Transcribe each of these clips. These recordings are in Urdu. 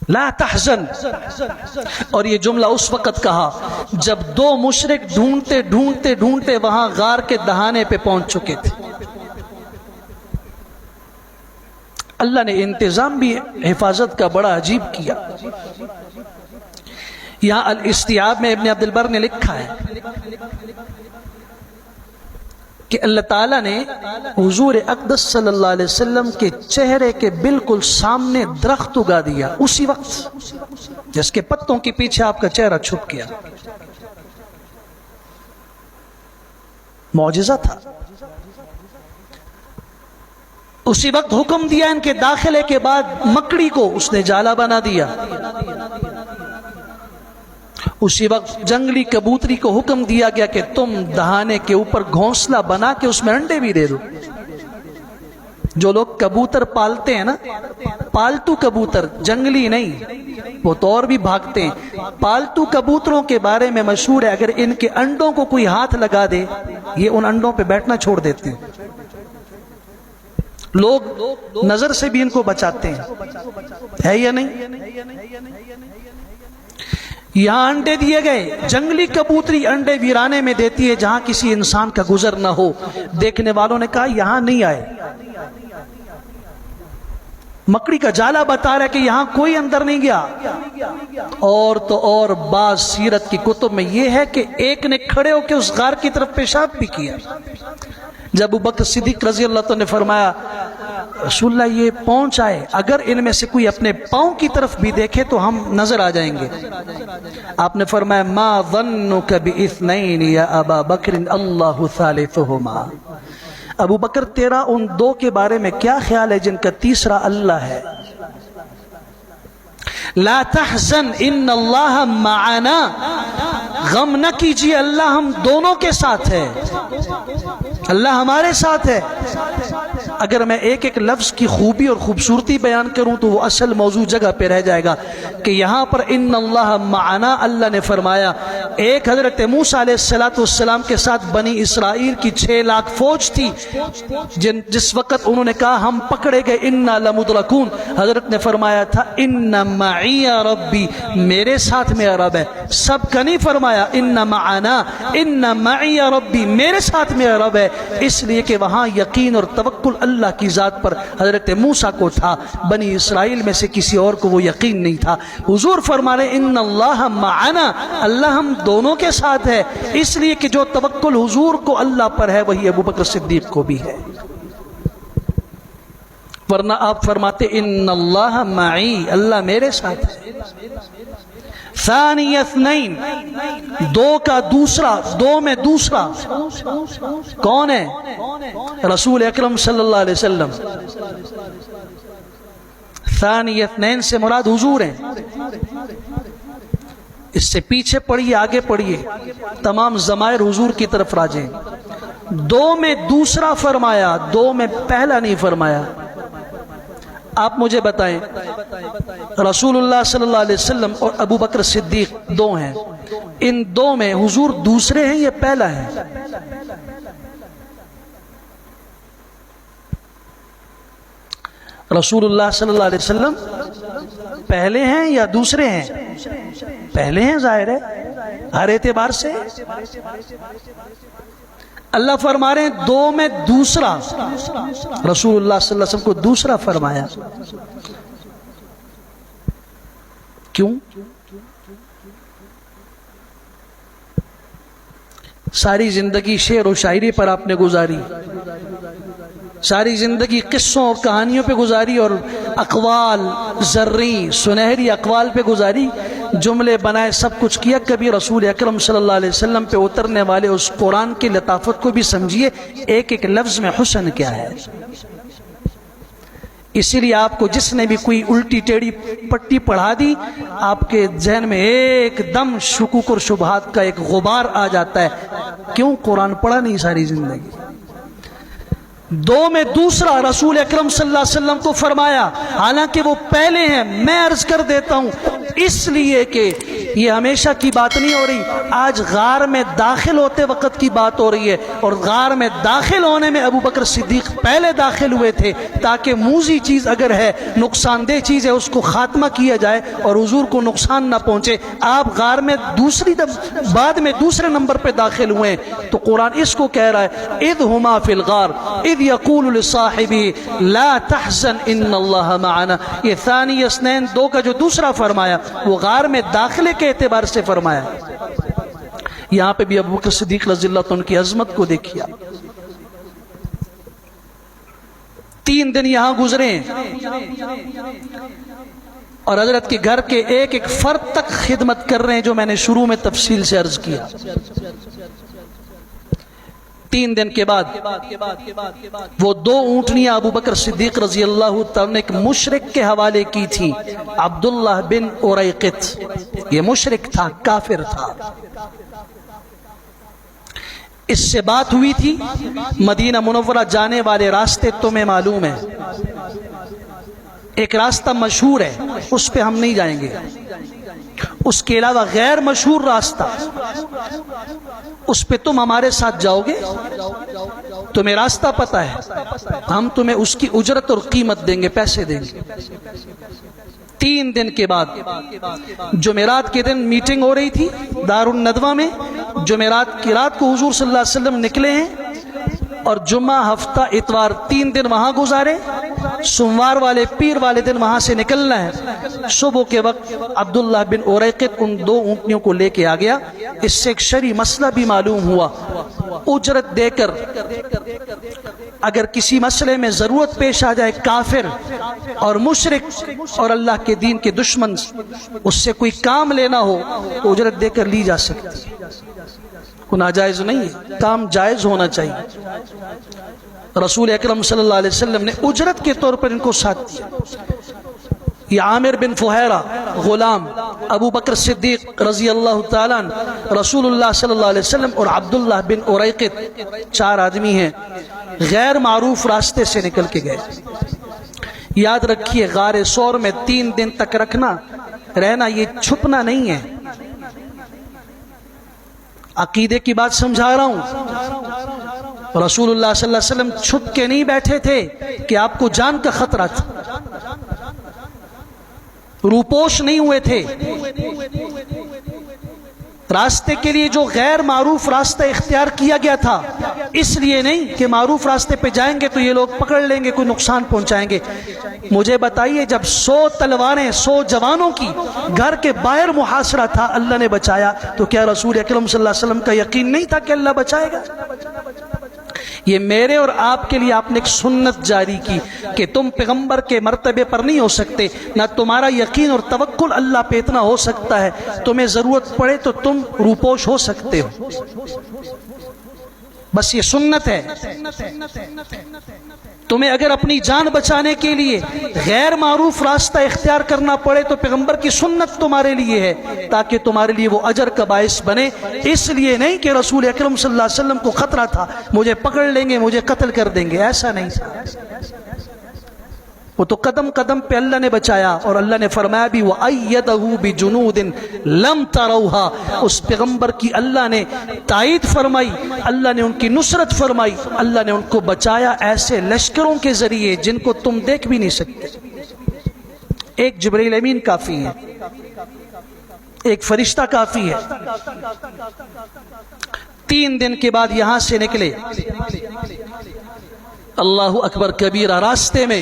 لا تحزن. اور یہ جملہ اس وقت کہا جب دو مشرک ڈھونڈتے ڈھونڈتے ڈھونڈتے وہاں غار کے دہانے پہ پہنچ چکے تھے. اللہ نے انتظام بھی حفاظت کا بڑا عجیب کیا. یہاں الاستیعاب میں ابن عبد البر نے لکھا ہے کہ اللہ تعالیٰ نے حضور اقدس صلی اللہ علیہ وسلم کے چہرے کے بالکل سامنے درخت اگا دیا اسی وقت جس کے پتوں کے پیچھے آپ کا چہرہ چھپ گیا. معجزہ تھا. اسی وقت حکم دیا ان کے داخلے کے بعد مکڑی کو اس نے جالا بنا دیا. اسی وقت جنگلی کبوتری کو حکم دیا گیا کہ تم دہانے کے اوپر گھونسلہ بنا کے اس میں انڈے بھی دے دو. جو لوگ کبوتر پالتے ہیں نا، پالتو کبوتر، جنگلی نہیں، وہ تو اور بھی بھاگتے ہیں. پالتو کبوتروں کے بارے میں مشہور ہے اگر ان کے انڈوں کو کوئی ہاتھ لگا دے یہ ان انڈوں پہ بیٹھنا چھوڑ دیتے ہیں. لوگ نظر سے بھی ان کو بچاتے ہیں، ہے یا نہیں؟ یہاں انڈے دیے گئے. جنگلی کبوتری انڈے ویرانے میں دیتی ہے جہاں کسی انسان کا گزر نہ ہو. دیکھنے والوں نے کہا یہاں نہیں آئے. مکڑی کا جالا بتا رہا ہے کہ یہاں کوئی اندر نہیں گیا. اور تو اور بعض سیرت کی کتب میں یہ ہے کہ ایک نے کھڑے ہو کے اس غار کی طرف پیشاب بھی کیا. جب ابوبکر صدیق رضی اللہ عنہ نے فرمایا رسول اللہ یہ پہنچ آئے، اگر ان میں سے کوئی اپنے پاؤں کی طرف بھی دیکھے تو ہم نظر آ جائیں گے. آپ نے فرمایا ما ظنک باثنین یا ابا بکر اللہ ثالثہما. ابو بکر تیرا ان دو کے بارے میں کیا خیال ہے جن کا تیسرا اللہ ہے؟ لا تحزن ان اللہ معنا. غم نہ کیجیے، اللہ ہم دونوں کے ساتھ ہے، اللہ ہمارے ساتھ ہے. اگر میں ایک ایک لفظ کی خوبی اور خوبصورتی بیان کروں تو وہ اصل موضوع جگہ پہ رہ جائے گا کہ یہاں پر ان اللہ معنا اللہ نے فرمایا. ایک حضرت موسیٰ علیہ السلام کے ساتھ بنی اسرائیل کی 6 لاکھ فوج تھی، جس وقت انہوں نے کہا ہم پکڑے گئے انا لمدرکون، حضرت نے فرمایا تھا ان معی ربی، میرے ساتھ میرا رب ہے. سب کا نہیں فرمایا ان معنا، ان معی ربی، میرے ساتھ میرا رب ہے. اس لیے کہ وہاں یقین اور توکل اللہ کی ذات پر حضرت موسیٰ کو تھا، بنی اسرائیل میں سے کسی اور کو وہ یقین نہیں تھا. حضور فرما رہے ان اللہ معنا، اللہ ہم دونوں کے ساتھ ہے. اس لیے کہ جو توکل حضور کو اللہ پر ہے وہی ابوبکر صدیق کو بھی ہے، ورنہ آپ فرماتے ان اللہ معی، اللہ میرے ساتھ ہے. ثانی اثنین، دو کا دوسرا، دو میں دوسرا کون ہے؟ رسول اکرم صلی اللہ علیہ وسلم. ثانی اثنین سے مراد حضور ہیں. اس سے پیچھے پڑھیے، آگے پڑھیے، تمام ضمائر حضور کی طرف راجع ہیں. دو میں دوسرا فرمایا، دو میں پہلا نہیں فرمایا. آپ مجھے بتائیں رسول اللہ صلی اللہ علیہ وسلم اور ابو بکر صدیق دو ہیں، ان دو میں حضور دوسرے ہیں یا پہلا ہے؟ رسول اللہ صلی اللہ علیہ وسلم پہلے ہیں یا دوسرے ہیں؟ پہلے ہیں، ظاہر ہے ہر اعتبار سے. اللہ فرما رہے ہیں دو میں دوسرا، رسول اللہ صلی اللہ علیہ وسلم کو دوسرا فرمایا. کیوں؟ ساری زندگی شعر و شاعری پر آپ نے گزاری، ساری زندگی قصوں اور کہانیوں پہ گزاری اور اقوال زرعی سنہری اقوال پہ گزاری، جملے بنائے، سب کچھ کیا. کبھی رسول اکرم صلی اللہ علیہ وسلم پہ اترنے والے اس قرآن کی لطافت کو بھی سمجھیے، ایک ایک لفظ میں حسن کیا ہے. اسی لیے آپ کو جس نے بھی کوئی الٹی ٹیڑھی پٹی پڑھا دی، آپ کے ذہن میں ایک دم شکوک اور شبہات کا ایک غبار آ جاتا ہے. کیوں؟ قرآن پڑھا نہیں ساری زندگی. دو میں دوسرا رسول اکرم صلی اللہ علیہ وسلم کو فرمایا، حالانکہ وہ پہلے ہیں. میں عرض کر دیتا ہوں اس لیے کہ یہ ہمیشہ کی بات نہیں ہو رہی، آج غار میں داخل ہوتے وقت کی بات ہو رہی ہے، اور غار میں داخل ہونے میں ابو بکر صدیق پہلے داخل ہوئے تھے تاکہ موذی چیز اگر ہے، نقصان دہ چیز ہے، اس کو خاتمہ کیا جائے اور حضور کو نقصان نہ پہنچے۔ آپ غار میں بعد میں دوسرے نمبر پہ داخل ہوئے ہیں، تو قرآن اس کو کہہ رہا ہے اذ ہما فی الغار اذ یقول لصاحبہ لا تحزن ان اللہ معنا۔ یہ ثانی اثنین 2 کا جو دوسرا فرمایا وہ غار میں داخلے کے اعتبار سے فرمایا۔ یہاں پہ بھی ابو بکر صدیق رضی اللہ عنہ کی عظمت کو دیکھیا۔ 3 دن یہاں گزرے اور حضرت کے گھر کے ایک ایک فرد تک خدمت کر رہے ہیں، جو میں نے شروع میں تفصیل سے عرض کیا۔ 3 دن کے بعد وہ 2 اونٹنیاں ابو بکر صدیق رضی اللہ تعالیٰ نے ایک مشرک کے حوالے کی تھی، عبداللہ بن اریقط۔ یہ مشرک تھا، کافر تھا۔ اس سے بات ہوئی تھی، مدینہ منورہ جانے والے راستے تمہیں معلوم ہے، ایک راستہ مشہور ہے، اس پہ ہم نہیں جائیں گے۔ اس کے علاوہ غیر مشہور راستہ، اس پہ تم ہمارے ساتھ جاؤ گے، تمہیں راستہ پتہ ہے، ہم تمہیں اس کی اجرت اور قیمت دیں گے، پیسے دیں گے۔ 3 دن کے بعد جمعرات کے دن میٹنگ ہو رہی تھی دار الندوہ میں۔ جمعرات کی رات کو حضور صلی اللہ علیہ وسلم نکلے ہیں اور جمعہ، ہفتہ، اتوار 3 دن وہاں گزارے، سوموار والے پیر والے دن وہاں سے نکلنا ہے۔ صبح کے وقت عبداللہ بن اریقط ان 2 اونٹنیوں کو لے کے آ گیا۔ اس سے ایک شرعی مسئلہ بھی معلوم ہوا، اجرت دے کر اگر کسی مسئلے میں ضرورت پیش آ جائے، کافر اور مشرک اور اللہ کے دین کے دشمن اس سے کوئی کام لینا ہو تو اجرت دے کر لی جا سکتی، کوئی ناجائز نہیں ہے، کام جائز ہونا چاہیے۔ رسول اکرم صلی اللہ علیہ وسلم نے اجرت کے طور پر ان کو ساتھ دیا۔ یہ عامر بن فہیرہ غلام، ابو بکر صدیق رضی اللہ تعالیٰ عنہ، رسول اللہ صلی اللہ علیہ وسلم اور عبداللہ بن اریقط، 4 آدمی ہیں، غیر معروف راستے سے نکل کے گئے۔ یاد رکھیے، غار ثور میں 3 دن تک رہنا یہ چھپنا نہیں ہے، عقیدے کی بات سمجھا رہا ہوں۔ رسول اللہ صلی اللہ علیہ وسلم چھپ کے نہیں بیٹھے تھے کہ آپ کو جان کا خطرہ تھا، روپوش نہیں ہوئے تھے۔ راستے کے لیے جو غیر معروف راستہ اختیار کیا گیا تھا، اس لیے نہیں کہ معروف راستے پہ جائیں گے تو یہ لوگ پکڑ لیں گے، کوئی نقصان پہنچائیں گے۔ مجھے بتائیے، جب 100 تلواریں 100 جوانوں کی گھر کے باہر محاصرہ تھا، اللہ نے بچایا، تو کیا رسول اکرم صلی اللہ علیہ وسلم کا یقین نہیں تھا کہ اللہ بچائے گا؟ یہ میرے اور آپ کے لیے آپ نے ایک سنت جاری کی کہ تم پیغمبر کے مرتبے پر نہیں ہو سکتے، نہ تمہارا یقین اور توکل اللہ پہ اتنا ہو سکتا ہے، تمہیں ضرورت پڑے تو تم روپوش ہو سکتے ہو، بس یہ سنت ہے۔ تمہیں اگر اپنی جان بچانے کے لیے غیر معروف راستہ اختیار کرنا پڑے تو پیغمبر کی سنت تمہارے لیے ہے، تاکہ تمہارے لیے وہ اجر کا باعث بنے، اس لیے نہیں کہ رسول اکرم صلی اللہ علیہ وسلم کو خطرہ تھا مجھے پکڑ لیں گے، مجھے قتل کر دیں گے، ایسا نہیں تھا۔ وہ تو قدم قدم پہ اللہ نے بچایا، اور اللہ نے فرمایا بھی وَأَيَّدَهُ بِجُنُودٍ لَمْ تَرَوْهَا، اس پیغمبر کی اللہ نے تائید فرمائی، اللہ نے ان کی نصرت فرمائی، اللہ نے ان کو بچایا ایسے لشکروں کے ذریعے جن کو تم دیکھ بھی نہیں سکتے۔ ایک جبرائیل امین کافی ہے، ایک فرشتہ کافی ہے۔ 3 دن کے بعد یہاں سے نکلے، اللہ اکبر کبیرہ، راستے میں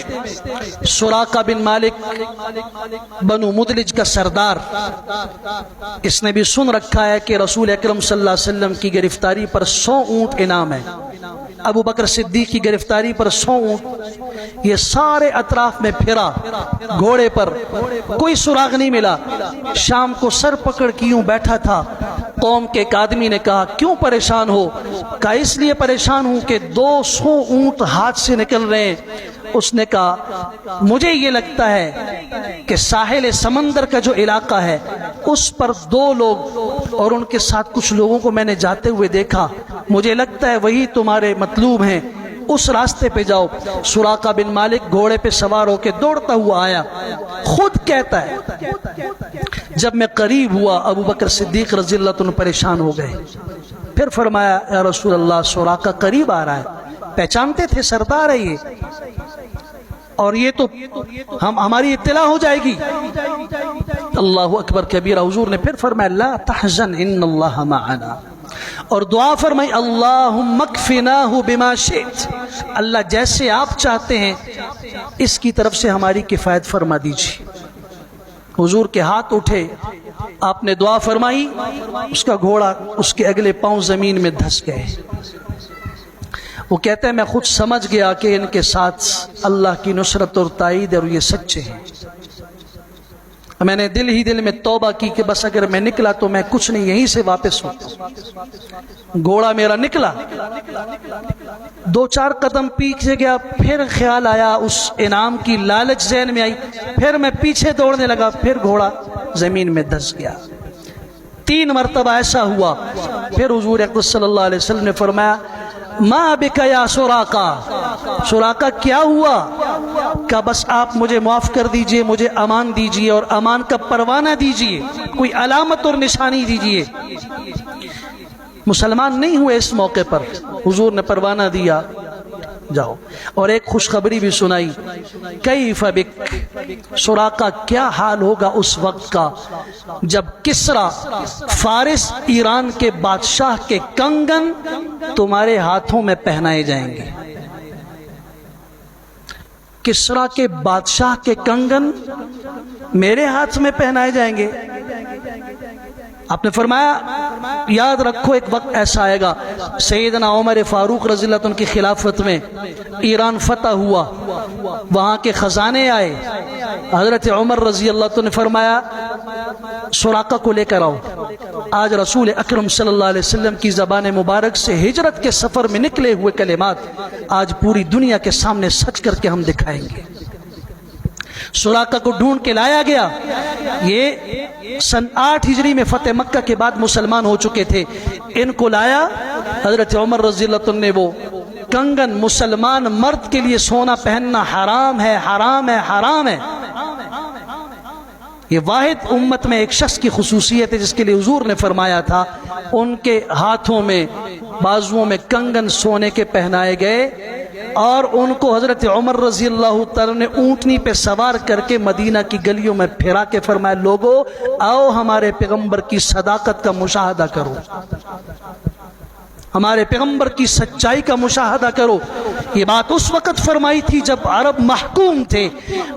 سراقہ بن مالک بنو مدلج کا سردار، اس نے بھی سن رکھا ہے کہ رسول اکرم صلی اللہ علیہ وسلم کی گرفتاری پر 100 اونٹ انعام ہے، ابو بکر صدیق کی گرفتاری پر 100 اونٹ۔ یہ سارے اطراف میں پھرا گھوڑے پر، کوئی سراغ نہیں ملا۔ شام کو سر پکڑ کے یوں بیٹھا تھا، قوم کے ایک آدمی نے کہا کیوں پریشان ہو؟ کہا اس لیے پریشان ہوں کہ 200 اونٹ ہاتھ سے نکل رہے ہیں۔ اس نے کہا مجھے یہ لگتا ہے کہ ساحل سمندر کا جو علاقہ ہے اس پر 2 لوگ اور ان کے ساتھ کچھ لوگوں کو میں نے جاتے ہوئے دیکھا، مجھے لگتا ہے وہی تمہارے مطلوب ہیں۔ اس راستے پہ جاؤ۔ سراقہ بن مالک گھوڑے پہ سوار ہو کے دوڑتا ہوا آیا، خود کہتا ہے جب میں قریب ہوا ابو بکر صدیق رضی اللہ عنہ پریشان ہو گئے۔ پھر فرمایا یا رسول اللہ سراقہ قریب آ رہا ہے، پہچانتے تھے سردار ہے یہ، اور یہ تو ہماری اطلاع ہو جائے گی۔ اللہ اکبر کبیرہ۔ حضور نے پھر فرمایا لا تحزن ان اللہ معنا، اور دعا فرمائی اللہم اکفناہ بما شئت، اللہ جیسے آپ چاہتے ہیں اس کی طرف سے ہماری کفایت فرما دیجیے۔ حضور کے ہاتھ اٹھے، آپ نے دعا فرمائی، اس کا گھوڑا اس کے اگلے پاؤں زمین میں دھس گئے۔ وہ کہتے ہیں میں خود سمجھ گیا کہ ان کے ساتھ اللہ کی نصرت اور تائید اور یہ سچے ہیں۔ میں نے دل ہی دل میں توبہ کی کہ بس اگر میں نکلا تو میں کچھ نہیں، یہیں سے واپس ہوں۔ گھوڑا میرا نکلا، 2-4 قدم پیچھے گیا، پھر خیال آیا، اس انعام کی لالچ ذہن میں آئی، پھر میں پیچھے دوڑنے لگا، پھر گھوڑا زمین میں دھس گیا۔ 3 مرتبہ ایسا ہوا۔ پھر حضور اکرم صلی اللہ علیہ وسلم نے فرمایا ما بک یا سراقہ، سراقہ کیا ہوا؟ کہ بس آپ مجھے معاف کر دیجئے، مجھے امان دیجئے اور امان کا پروانہ دیجئے، کوئی علامت اور نشانی دیجئے۔ مسلمان نہیں ہوئے اس موقع پر، حضور نے پروانہ دیا، جاؤ۔ اور ایک خوشخبری بھی سنائی، کیف بک، سراقہ کیا حال ہوگا اس وقت کا جب کسریٰ فارس ایران کے بادشاہ کے کنگن تمہارے ہاتھوں میں پہنائے جائیں گے۔ کسریٰ کے بادشاہ کے کنگن میرے ہاتھ میں پہنائے جائیں گے۔ آپ نے فرمایا یاد رکھو ایک وقت ایسا آئے گا، سیدنا عمر فاروق رضی اللہ عنہ کی خلافت میں ایران فتح ہوا، وہاں کے خزانے آئے، حضرت عمر رضی اللہ عنہ نے فرمایا سراقہ کو لے کر آؤ۔ آج رسول اکرم صلی اللہ علیہ وسلم کی زبان مبارک سے ہجرت کے سفر میں نکلے ہوئے کلمات آج پوری دنیا کے سامنے سچ کر کے ہم دکھائیں گے۔ سراقہ کو ڈھونڈ کے لایا گیا، یہ سن 8 ہجری میں فتح مکہ کے بعد مسلمان ہو چکے تھے۔ ان کو لایا، حضرت عمر رضی اللہ عنہ نے وہ کنگن، مسلمان مرد کے لیے سونا پہننا حرام ہے، حرام ہے، حرام ہے۔ یہ واحد امت میں ایک شخص کی خصوصیت ہے جس کے لیے حضور نے فرمایا تھا ان کے ہاتھوں میں بازوؤں میں کنگن سونے کے پہنائے گئے، اور ان کو حضرت عمر رضی اللہ تعالی نے اونٹنی پہ سوار کر کے مدینہ کی گلیوں میں پھرا کے فرمایا لوگو آؤ ہمارے پیغمبر کی صداقت کا مشاہدہ کرو، ہمارے پیغمبر کی سچائی کا مشاہدہ کرو۔ یہ بات اس وقت فرمائی تھی جب عرب محکوم تھے،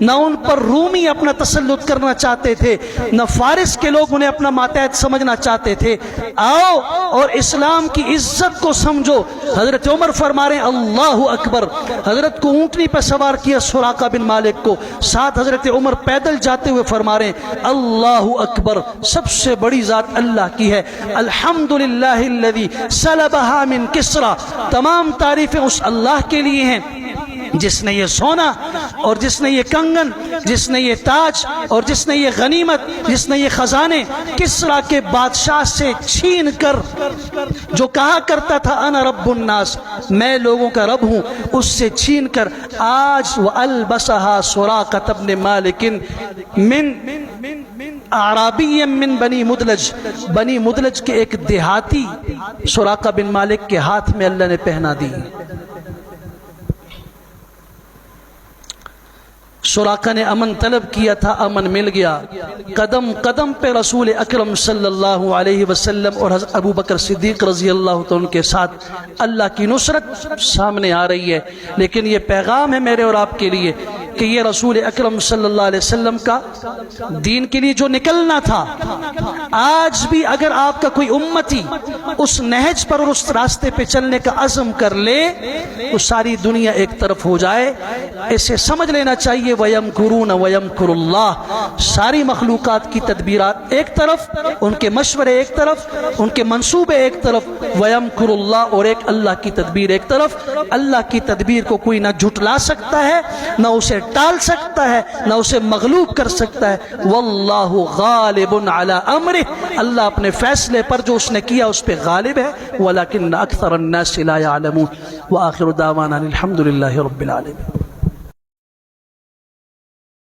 نہ ان پر رومی اپنا تسلط کرنا چاہتے تھے، نہ فارس کے لوگ انہیں اپنا ماتحت سمجھنا چاہتے تھے۔ آؤ اور اسلام کی عزت کو سمجھو۔ حضرت عمر فرما رہے ہیں اللہ اکبر، حضرت کو اونٹنی پہ سوار کیا سراقہ بن مالک کو، ساتھ حضرت عمر پیدل جاتے ہوئے فرما رہے ہیں اللہ اکبر، سب سے بڑی ذات اللہ کی ہے، الحمدللہ الذی سلبہا من کسریٰ، تمام تعریفیں اس اللہ کے لیے ہیں جس نے یہ سونا اور جس نے یہ کنگن، جس نے یہ تاج اور جس نے یہ غنیمت، جس نے یہ خزانے کسریٰ کے بادشاہ سے چھین کر جو کہا کرتا تھا انا رب الناس، میں لوگوں کا رب ہوں، اس سے چھین کر آج وَأَلْبَسَهَا سُرَاقَةَ بْنِ مَالِكٍ من اعرابی من بنی مدلج، بنی مدلج کے ایک دیہاتی سراقہ بن مالک کے ہاتھ میں اللہ نے پہنا دی۔ سراقہ نے امن طلب کیا تھا، امن مل گیا۔ قدم قدم پہ رسول اکرم صلی اللہ علیہ وسلم اور حضرت ابو بکر صدیق رضی اللہ عنہ کے ساتھ اللہ کی نصرت سامنے آ رہی ہے۔ لیکن یہ پیغام ہے میرے اور آپ کے لیے کہ یہ رسول اکرم صلی اللہ علیہ وسلم کا دین کے لیے جو نکلنا تھا، آج بھی اگر آپ کا کوئی امتی اس نہج پر اور اس راستے پہ چلنے کا عزم کر لے تو ساری دنیا ایک طرف ہو جائے۔ اسے سمجھ لینا چاہیے وَيَمْكُرُونَ وَيَمْكُرُ اللَّهُ، ساری مخلوقات کی تدبیرات ایک طرف، ان کے مشورے ایک طرف، ان کے منصوبے ایک طرف، وَيَمْكُرُ اللَّهُ اور ایک اللہ کی تدبیر ایک طرف۔ اللہ کی تدبیر کو کوئی نہ جھٹلا سکتا ہے، نہ اسے ٹال سکتا ہے، نہ اسے مغلوب کر سکتا ہے۔ واللہ غالب علی امرہ، اللہ اپنے فیصلے پر جو اس نے کیا اس پہ غالب ہے، ولکن اکثر الناس لا یعلمون۔ وآخر دعوانا الحمد للہ رب العالمین۔